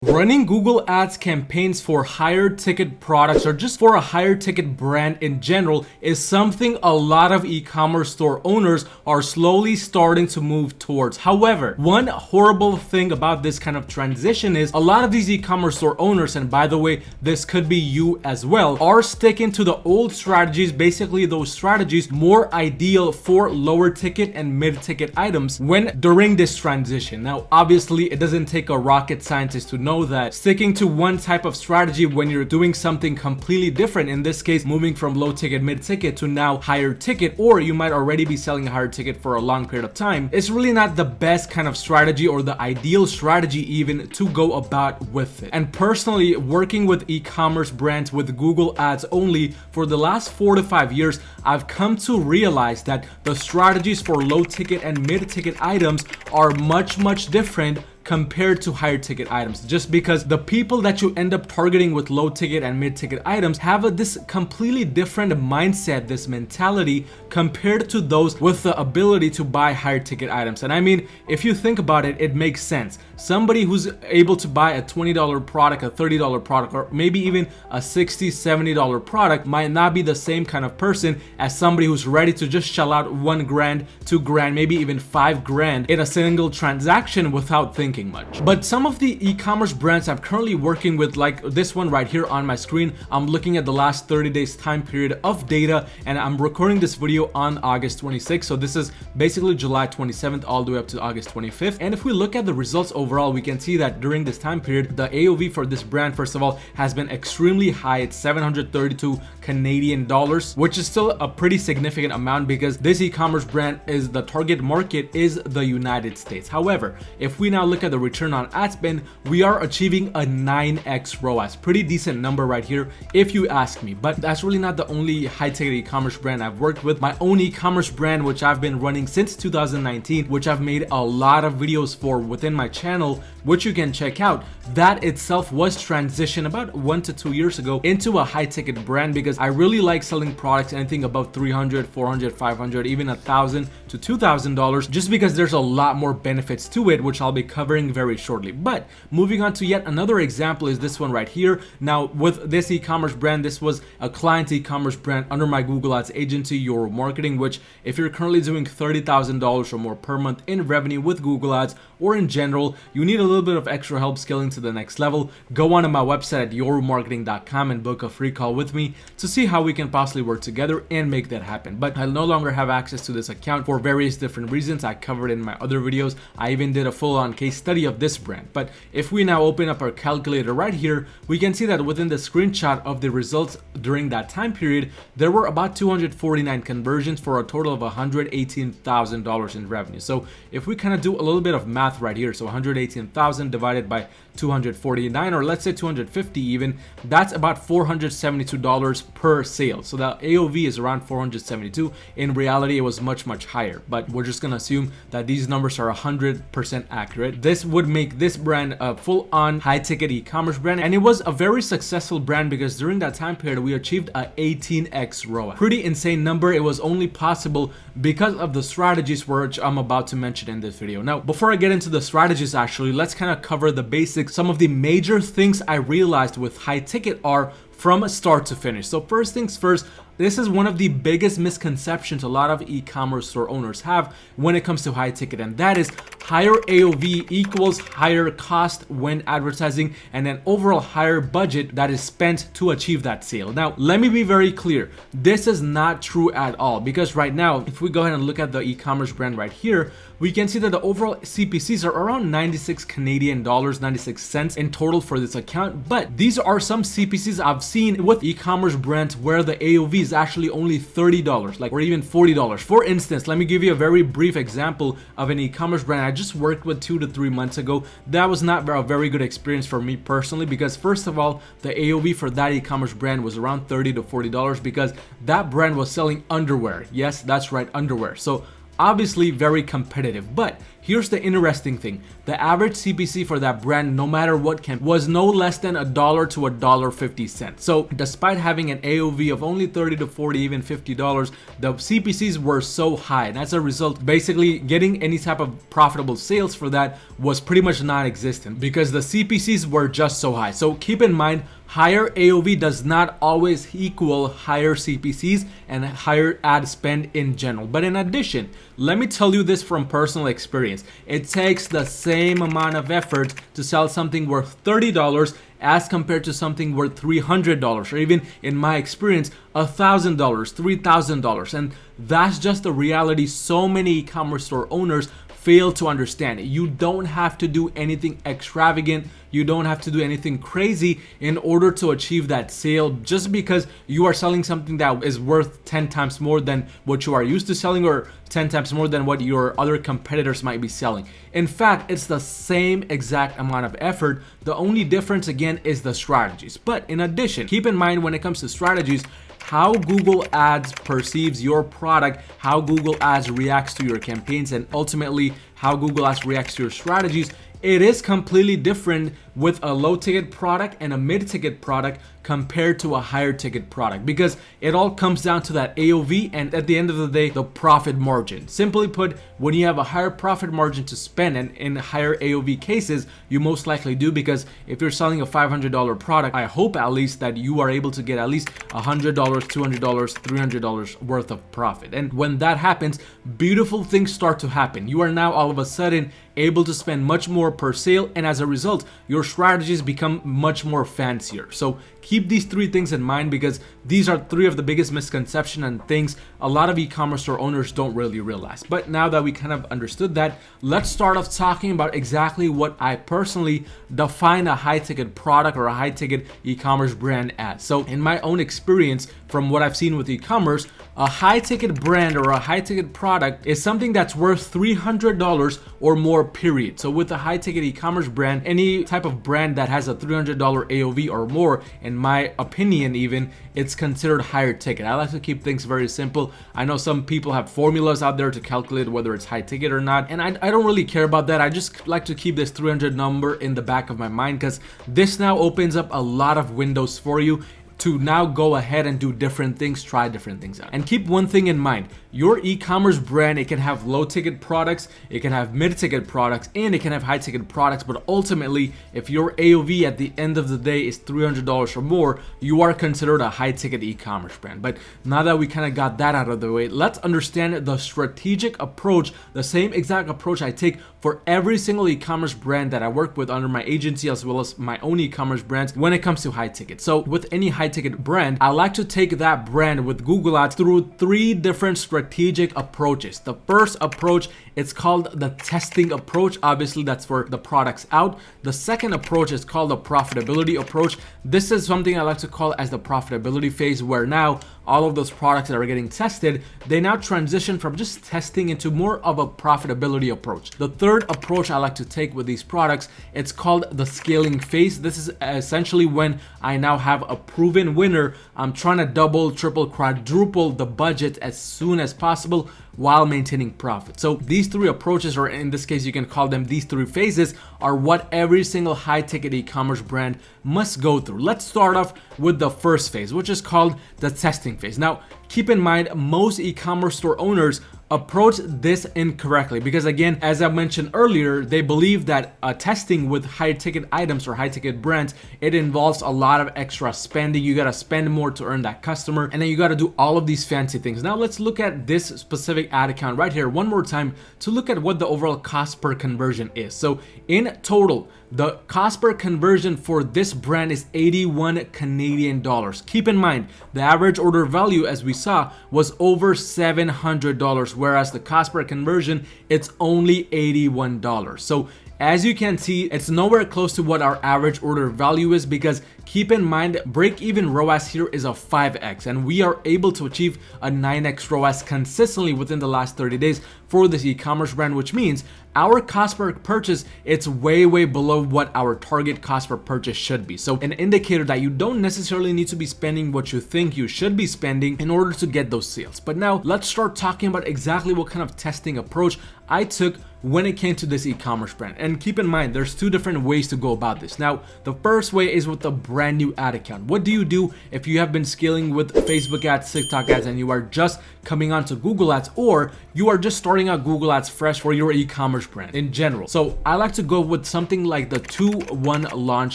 Running Google Ads campaigns for higher ticket products or just for a higher ticket brand in general is something a lot of e-commerce store owners are slowly starting to move towards. However, one horrible thing about this kind of transition is a lot of these e-commerce store owners, and by the way, this could be you as well, are sticking to the old strategies, basically those strategies more ideal for lower ticket and mid-ticket items during this transition. Now, obviously, it doesn't take a rocket scientist to know that sticking to one type of strategy when you're doing something completely different, in this case moving from low ticket, mid ticket to now higher ticket, or you might already be selling a higher ticket for a long period of time, it's really not the best kind of strategy or the ideal strategy even to go about with it. And personally, working with e-commerce brands with Google Ads only for the last 4 to 5 years, I've come to realize that the strategies for low ticket and mid ticket items are much different compared to higher ticket items, just because the people that you end up targeting with low ticket and mid ticket items have this completely different mindset, this mentality, compared to those with the ability to buy higher ticket items. And I mean, if you think about it, it makes sense. Somebody who's able to buy a $20 product, a $30 product, or maybe even a $60, $70 product might not be the same kind of person as somebody who's ready to just shell out $1 grand, $2 grand, maybe even $5 grand in a single transaction without thinking much. But some of the e-commerce brands I'm currently working with, like this one right here on my screen, I'm looking at the last 30 days time period of data, and I'm recording this video on August 26th. So this is basically July 27th all the way up to August 25th. And if we look at the results overall, we can see that during this time period, the AOV for this brand, first of all, has been extremely high. It's 732 Canadian dollars, which is still a pretty significant amount because this e-commerce brand is the target market is the United States. However, if we now look at the return on ad spend, we are achieving a 9x ROAS. Pretty decent number right here if you ask me. But that's really not the only high ticket e-commerce brand I've worked with. My own e-commerce brand, which I've been running since 2019, which I've made a lot of videos for within my channel, which you can check out, that itself was transitioned about 1 to 2 years ago into a high ticket brand because I really like selling products anything above $300, $400, $500, even $1,000 to $2,000, just because there's a lot more benefits to it, which I'll be covering very shortly. But moving on to yet another example is this one right here. Now with this e-commerce brand, this was a client e-commerce brand under my Google Ads agency, Your Marketing, which if you're currently doing $30,000 or more per month in revenue with Google Ads, or in general, you need a little bit of extra help scaling to the next level, go on to my website at yourmarketing.com and book a free call with me to see how we can possibly work together and make that happen. But I no longer have access to this account for various different reasons I covered in my other videos. I even did a full-on case study of this brand. But if we now open up our calculator right here, we can see that within the screenshot of the results during that time period, there were about 249 conversions for a total of $118,000 in revenue. So if we kind of do a little bit of math right here, so 118,000 divided by 249, or let's say 250 even, that's about $472 per sale. So the AOV is around 472. In reality, it was much higher, but we're just gonna assume that these numbers are 100% accurate. This would make this brand a full-on high-ticket e-commerce brand, and it was a very successful brand because during that time period we achieved a 18x ROAS. Pretty insane number. It was only possible because of the strategies which I'm about to mention in this video. Now, before I get into the strategies, actually, let's kind of cover the basics. Some of the major things I realized with high ticket are from start to finish. So first things first, this is one of the biggest misconceptions a lot of e-commerce store owners have when it comes to high ticket, and that is higher AOV equals higher cost when advertising and an overall higher budget that is spent to achieve that sale. Now, let me be very clear. This is not true at all, because right now, if we go ahead and look at the e-commerce brand right here, we can see that the overall CPCs are around 96 Canadian dollars, 96 cents in total for this account. But these are some CPCs I've seen with e-commerce brands where the AOV is actually only $30, like, or even $40. For instance, let me give you a very brief example of an e-commerce brand I just worked with 2 to 3 months ago. That was not a very good experience for me personally, because first of all, the AOV for that e-commerce brand was around $30 to $40 because that brand was selling underwear. Yes, that's right, underwear. So obviously very competitive. But here's the interesting thing. The average CPC for that brand, no matter what campaign, was no less than $1 to $1.50. So despite having an AOV of only $30 to $40, even $50, the CPCs were so high. And as a result, basically getting any type of profitable sales for that was pretty much non-existent because the CPCs were just so high. So keep in mind, higher AOV does not always equal higher CPCs and higher ad spend in general. But in addition, let me tell you this from personal experience. It takes the same amount of effort to sell something worth $30 as compared to something worth $300, or even in my experience, $1,000, $3,000. And that's just the reality so many e-commerce store owners fail to understand. You don't have to do anything extravagant. You don't have to do anything crazy in order to achieve that sale, just because you are selling something that is worth 10 times more than what you are used to selling, or 10 times more than what your other competitors might be selling. In fact, it's the same exact amount of effort. The only difference again is the strategies. But in addition, keep in mind when it comes to strategies, how Google Ads perceives your product, how Google Ads reacts to your campaigns, and ultimately how Google Ads reacts to your strategies. It is completely different with a low ticket product and a mid ticket product compared to a higher ticket product, because it all comes down to that AOV and at the end of the day, the profit margin. Simply put, when you have a higher profit margin to spend, and in higher AOV cases, you most likely do, because if you're selling a $500 product, I hope at least that you are able to get at least $100, $200, $300 worth of profit. And when that happens, beautiful things start to happen. You are now all of a sudden able to spend much more per sale, and as a result, your strategies become much more fancier. So keep these three things in mind, because these are three of the biggest misconceptions and things a lot of e-commerce store owners don't really realize. But now that we kind of understood that, let's start off talking about exactly what I personally define a high ticket product or a high ticket e-commerce brand as. So in my own experience, from what I've seen with e-commerce, a high ticket brand or a high ticket product is something that's worth $300 or more, period. So with a high ticket e-commerce brand, any type of brand that has a $300 AOV or more, in my opinion even, it's considered higher ticket. I like to keep things very simple. I know some people have formulas out there to calculate whether it's high ticket or not, and I don't really care about that. I just like to keep this 300 number in the back of my mind, because this now opens up a lot of windows for you to now go ahead and do different things, try different things out. And keep one thing in mind, your e-commerce brand, it can have low ticket products, it can have mid ticket products, and it can have high ticket products, but ultimately, if your AOV at the end of the day is $300 or more, you are considered a high ticket e-commerce brand. But now that we kind of got that out of the way, let's understand the strategic approach, the same exact approach I take for every single e-commerce brand that I work with under my agency, as well as my own e-commerce brands when it comes to high ticket. So with any high ticket brand, I like to take that brand with Google Ads through three different strategic approaches. The first approach, it's called the testing approach. Obviously, that's for the products out. The second approach is called the profitability approach. This is something I like to call as the profitability phase, where now all of those products that are getting tested, they now transition from just testing into more of a profitability approach. The third approach I like to take with these products, it's called the scaling phase. This is essentially when I now have a proven winner. I'm trying to double, triple, quadruple the budget as soon as possible while maintaining profit. So these three approaches, or in this case you can call them these three phases, are what every single high ticket e-commerce brand must go through. Let's start off with the first phase, which is called the testing phase. Now keep in mind, most e-commerce store owners approach this incorrectly, because again, as I mentioned earlier, they believe that testing with high ticket items or high ticket brands, it involves a lot of extra spending. You got to spend more to earn that customer, and then you got to do all of these fancy things. Now let's look at this specific ad account right here one more time to look at what the overall cost per conversion is. So in total, the cost per conversion for this brand is 81 Canadian dollars. Keep in mind, the average order value, as we saw, was over $700, whereas the cost per conversion, it's only $81. So as you can see, it's nowhere close to what our average order value is, because keep in mind, break-even ROAS here is a 5x, and we are able to achieve a 9x ROAS consistently within the last 30 days for this e-commerce brand, which means our cost per purchase, it's way below what our target cost per purchase should be. So an indicator that you don't necessarily need to be spending what you think you should be spending in order to get those sales. But now let's start talking about exactly what kind of testing approach I took when it came to this e-commerce brand. And keep in mind, there's two different ways to go about this. Now, the first way is with a brand new ad account. What do you do if you have been scaling with Facebook ads, TikTok ads, and you are just coming onto Google ads, or you are just starting out Google ads fresh for your e-commerce brand in general? So I like to go with something like the 2-1 launch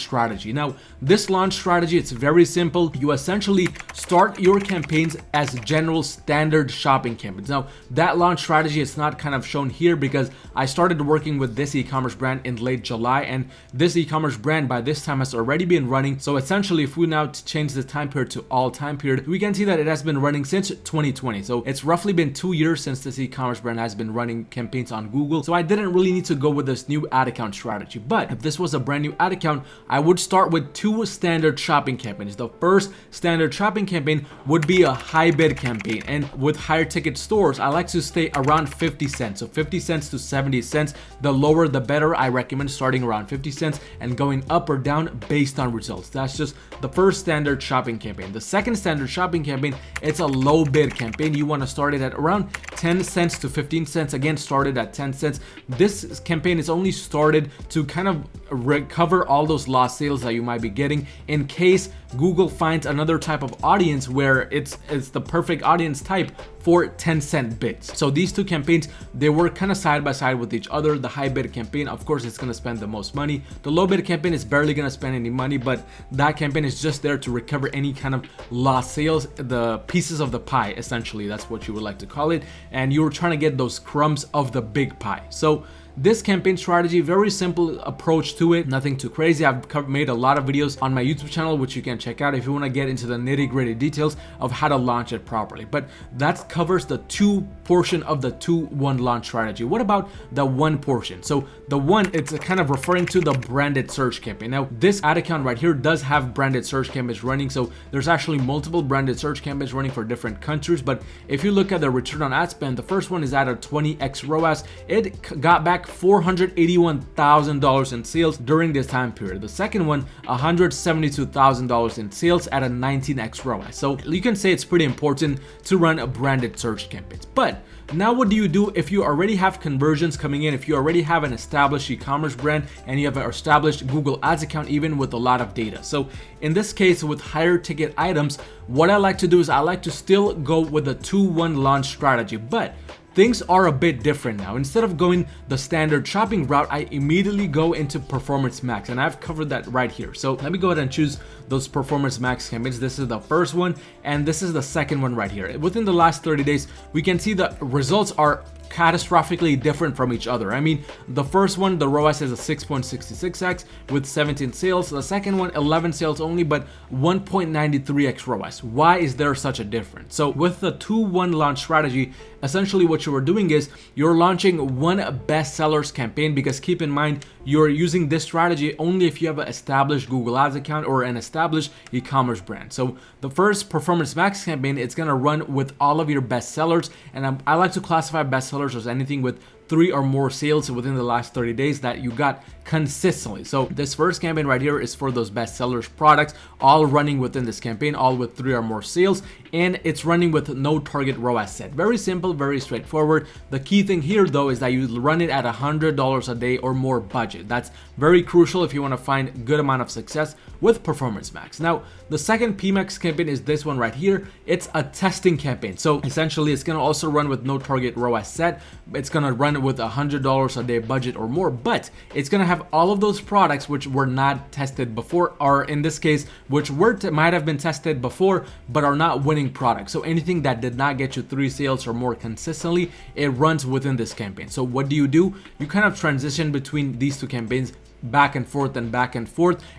strategy. Now, this launch strategy, it's very simple. You essentially start your campaigns as general standard shopping campaigns. Now, that launch strategy is not kind of shown here because I started working with this e-commerce brand in late July, and this e-commerce brand by this time has already been running. So essentially, if we now change the time period to all time period, we can see that it has been running since 2020. So it's roughly been 2 years since this e-commerce brand has been running campaigns on Google. So I didn't really need to go with this new ad account strategy. But if this was a brand new ad account, I would start with 2 standard shopping campaigns. The first standard shopping campaign would be a high bid campaign. And with higher ticket stores, I like to stay around 50 cents. So 50 cents to 70 cents. The lower the better. I recommend starting around 50 cents and going up or down based on results. That's just the first standard shopping campaign. The second standard shopping campaign, it's a low bid campaign. You want to start it at around 10 cents to 15 cents. Again, started at 10 cents. This campaign is only started to kind of recover all those lost sales that you might be getting in case Google finds another type of audience where it's the perfect audience type for 10-cent bids. So these two campaigns, they work kind of side by side with each other. The high bid campaign, of course, it's going to spend the most money. The low bid campaign is barely going to spend any money, but that campaign is just there to recover any kind of lost sales, the pieces of the pie, essentially. That's what you would like to call it. And you're trying to get those crumbs of the big pie. So this campaign strategy, very simple approach to it, nothing too crazy. I've made a lot of videos on my YouTube channel, which you can check out if you want to get into the nitty-gritty details of how to launch it properly. But that covers the 2 portion of the 2-1 launch strategy. What about the 1 portion? So the 1, it's kind of referring to the branded search campaign. Now, this ad account right here does have branded search campaigns running. So there's actually multiple branded search campaigns running for different countries. But if you look at the return on ad spend, the first one is at a 20x ROAS. It got back $481,000 in sales during this time period. The second one, $172,000 in sales at a 19x ROAS. So you can say it's pretty important to run a branded search campaigns. But now what do you do if you already have conversions coming in, if you already have an established e-commerce brand and you have an established Google Ads account, even with a lot of data? So in this case, with higher ticket items, what I like to do is I like to still go with a 2-1 launch strategy, but things are a bit different now. Instead of going the standard shopping route, I immediately go into Performance Max, and I've covered that right here. So let me go ahead and choose those Performance Max campaigns. This is the first one, and this is the second one right here. Within the last 30 days, we can see the results are catastrophically different from each other. I mean, the first one, the ROAS is a 6.66x with 17 sales. The second one, 11 sales only, but 1.93x ROAS. Why is there such a difference? So with the 2-1 launch strategy, essentially what you are doing is you're launching one bestsellers campaign, because keep in mind, you're using this strategy only if you have an established Google Ads account or an established e-commerce brand. So the first Performance Max campaign, it's gonna run with all of your bestsellers, and I like to classify bestsellers as anything with 3 or more sales within the last 30 days that you got consistently. So this first campaign right here is for those bestsellers products, all running within this campaign, all with 3 or more sales, and it's running with no target ROAS set. Very simple, very straightforward. The key thing here though is that you run it at $100 a day or more budget. That's very crucial if you want to find a good amount of success with Performance Max. Now, the second PMax campaign is this one right here. It's a testing campaign. So essentially it's going to also run with no target ROAS set. It's going to run with $100 a day budget or more, but it's going to have all of those products which were not tested before, or in this case, which might have been tested before, but are not winning products. So anything that did not get you 3 sales or more consistently, it runs within this campaign. So what do? You kind of transition between these two campaigns back and forth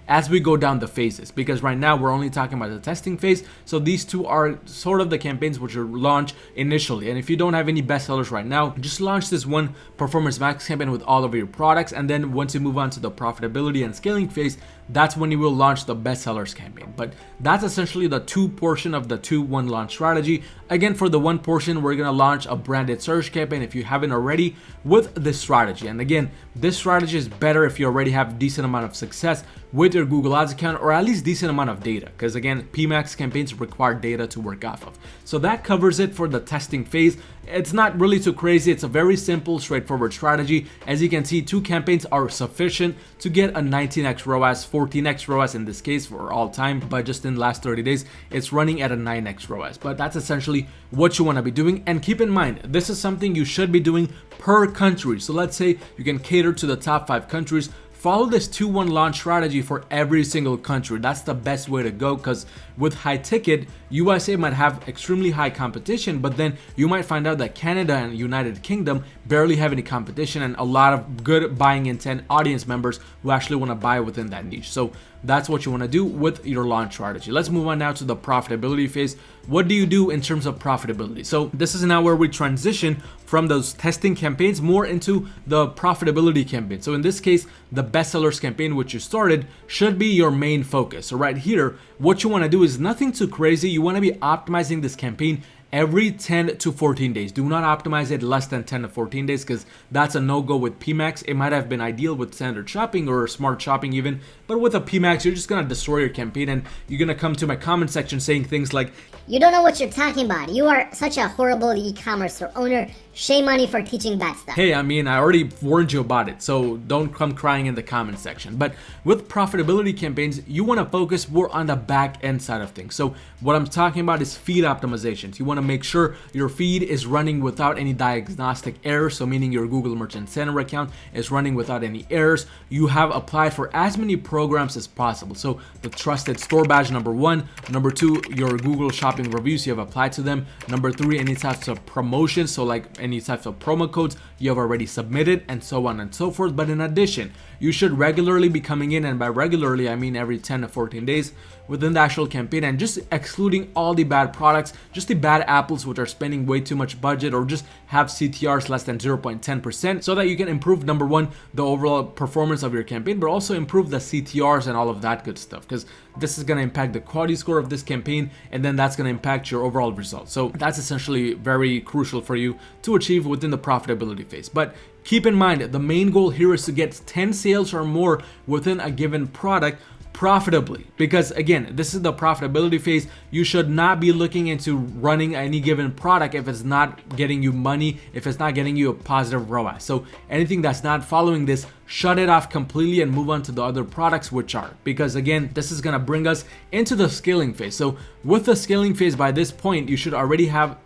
as we go down the phases, because right now we're only talking about the testing phase. So these two are sort of the campaigns which are launched initially. And if you don't have any bestsellers right now, just launch this one Performance Max campaign with all of your products, and then once you move on to the profitability and scaling phase, that's when you will launch the bestsellers campaign. But that's essentially the 2 portion of the 2-1 launch strategy. Again, for the 1 portion, we're gonna launch a branded search campaign if you haven't already with this strategy. And again, this strategy is better if you already have decent amount of success with your Google Ads account, or at least decent amount of data, because again, PMAX campaigns require data to work off of. So that covers it for the testing phase. It's not really too crazy. It's a very simple, straightforward strategy. As you can see, 2 campaigns are sufficient to get a 19x ROAS, 14x ROAS in this case for all time, but just in the last 30 days, it's running at a 9x ROAS. But that's essentially what you want to be doing. And keep in mind, this is something you should be doing per country. So let's say you can cater to the top 5 countries. Follow this 2-1 launch strategy for every single country. That's the best way to go, because with high ticket, USA might have extremely high competition, but then you might find out that Canada and United Kingdom barely have any competition and a lot of good buying intent audience members who actually want to buy within that niche. So that's what you want to do with your launch strategy. Let's move on now to the profitability phase. What do you do in terms of profitability? So this is now where we transition from those testing campaigns more into the profitability campaign. So in this case, the bestsellers campaign, which you started, should be your main focus. So right here, what you want to do is nothing too crazy. You want to be optimizing this campaign every 10 to 14 days. Do not optimize it less than 10 to 14 days, because that's a no-go with PMAX. It might have been ideal with standard shopping or smart shopping even, but with a PMAX, you're just gonna destroy your campaign, and you're gonna come to my comment section saying things like, "You don't know what you're talking about. You are such a horrible e-commerce store owner. Shame on you for teaching that stuff." Hey, I mean, I already warned you about it, so don't come crying in the comment section. But with profitability campaigns, you want to focus more on the back end side of things. So what I'm talking about is feed optimizations. You want to make sure your feed is running without any diagnostic errors, so meaning your Google Merchant Center account is running without any errors. You have applied for as many programs as possible. So the trusted store badge, number 1. Number 2, your Google shopping reviews, you have applied to them. Number 3, any types of promotions, so like any types of promo codes you have already submitted, and so on and so forth. But in addition, you should regularly be coming in, and by regularly I mean every 10 to 14 days within the actual campaign, and just excluding all the bad products, just the bad apples which are spending way too much budget or just have CTRs less than 0.10%, so that you can improve, number 1, the overall performance of your campaign, but also improve the CTRs and all of that good stuff, because this is going to impact the quality score of this campaign, and then that's going to impact your overall results. So that's essentially very crucial for you to achieve within the profitability phase. But keep in mind, the main goal here is to get 10 sales or more within a given product profitably, because again, this is the profitability phase. You should not be looking into running any given product if it's not getting you money, if it's not getting you a positive ROAS. So anything that's not following this, shut it off completely and move on to the other products which are, because again, this is going to bring us into the scaling phase. So with the scaling phase, by this point, you should already have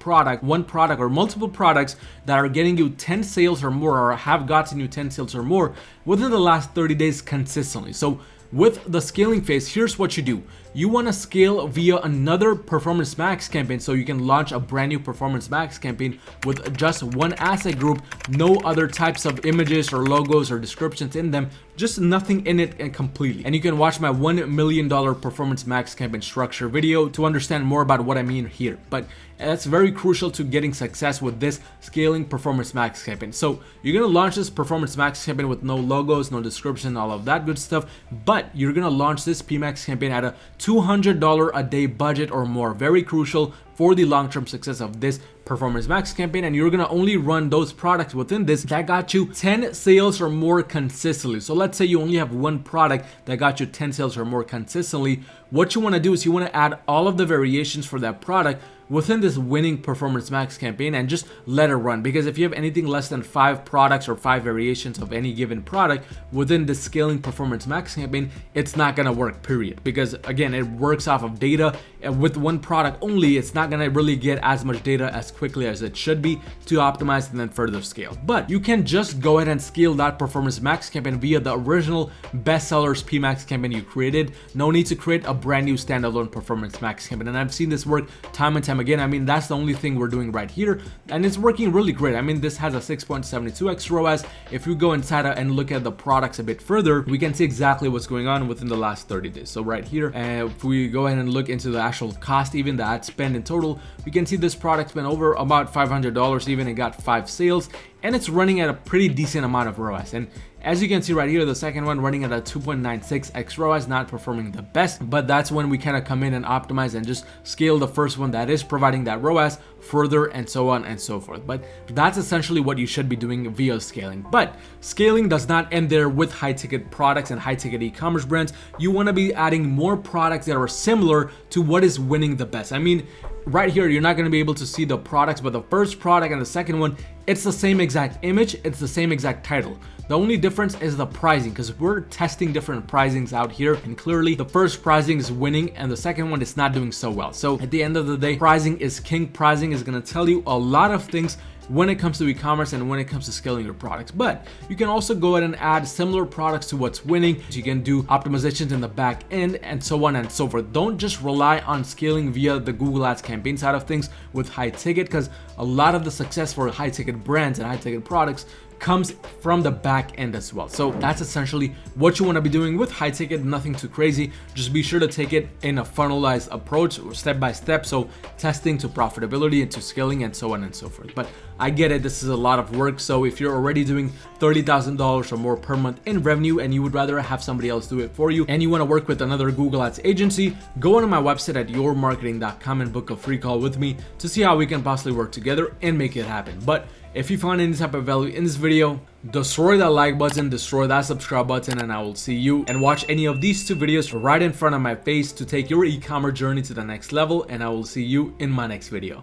one product or multiple products that are getting you 10 sales or more, or have gotten you 10 sales or more within the last 30 days consistently. So with the scaling phase, here's what you do. You want to scale via another Performance Max campaign, so you can launch a brand new Performance Max campaign with just one asset group, no other types of images or logos or descriptions in them, just nothing in it and completely. And you can watch my $1 million Performance Max campaign structure video to understand more about what I mean here. But that's very crucial to getting success with this scaling Performance Max campaign. So you're going to launch this Performance Max campaign with no logos, no description, all of that good stuff, but you're going to launch this PMAX campaign at a $200 a day budget or more. Very crucial for the long-term success of this Performance Max campaign, and you're gonna only run those products within this that got you 10 sales or more consistently. So let's say you only have one product that got you 10 sales or more consistently. What you want to do is you want to add all of the variations for that product within this winning Performance Max campaign and just let it run. Because if you have anything less than 5 products or 5 variations of any given product within the scaling Performance Max campaign, it's not gonna work, period. Because again, it works off of data, and with one product only, it's not gonna really get as much data as quickly as it should be to optimize and then further scale. But you can just go ahead and scale that Performance Max campaign via the original bestsellers PMax campaign you created. No need to create a brand new standalone Performance Max campaign. And I've seen this work time and time again. I mean, that's the only thing we're doing right here, and it's working really great. I mean, this has a 6.72x ROAS. If we go inside and look at the products a bit further, we can see exactly what's going on within the last 30 days. So right here, if we go ahead and look into the actual cost, even the ad spend in total, we can see this product spent over about $500, even it got 5 sales, and it's running at a pretty decent amount of ROAS. And As you can see right here, the second one running at a 2.96x ROAS, not performing the best, but that's when we kind of come in and optimize and just scale the first one that is providing that ROAS further, and so on and so forth. But that's essentially what you should be doing via scaling. But scaling does not end there with high ticket products and high ticket e-commerce brands. You want to be adding more products that are similar to what is winning the best. I mean, right here, you're not going to be able to see the products, but the first product and the second one, it's the same exact image, it's the same exact title. The only difference is the pricing, because we're testing different pricings out here, and clearly the first pricing is winning and the second one is not doing so well. So at the end of the day, pricing is king. Pricing is going to tell you a lot of things when it comes to e-commerce and when it comes to scaling your products. But you can also go ahead and add similar products to what's winning. You can do optimizations in the back end and so on and so forth. Don't just rely on scaling via the Google Ads campaign side of things with high ticket, because a lot of the success for high ticket brands and high ticket products comes from the back end as well. So that's essentially what you want to be doing with high ticket. Nothing too crazy. Just be sure to take it in a funnelized approach, or step by step. So testing to profitability and to scaling and so on and so forth. But I get it, this is a lot of work. So if you're already doing $30,000 or more per month in revenue and you would rather have somebody else do it for you, and you want to work with another Google Ads agency, go onto my website at yourmarketing.com and book a free call with me to see how we can possibly work together and make it happen. But if you found any type of value in this video, destroy that like button, destroy that subscribe button, and I will see you and watch any of these two videos right in front of my face to take your e-commerce journey to the next level, and I will see you in my next video.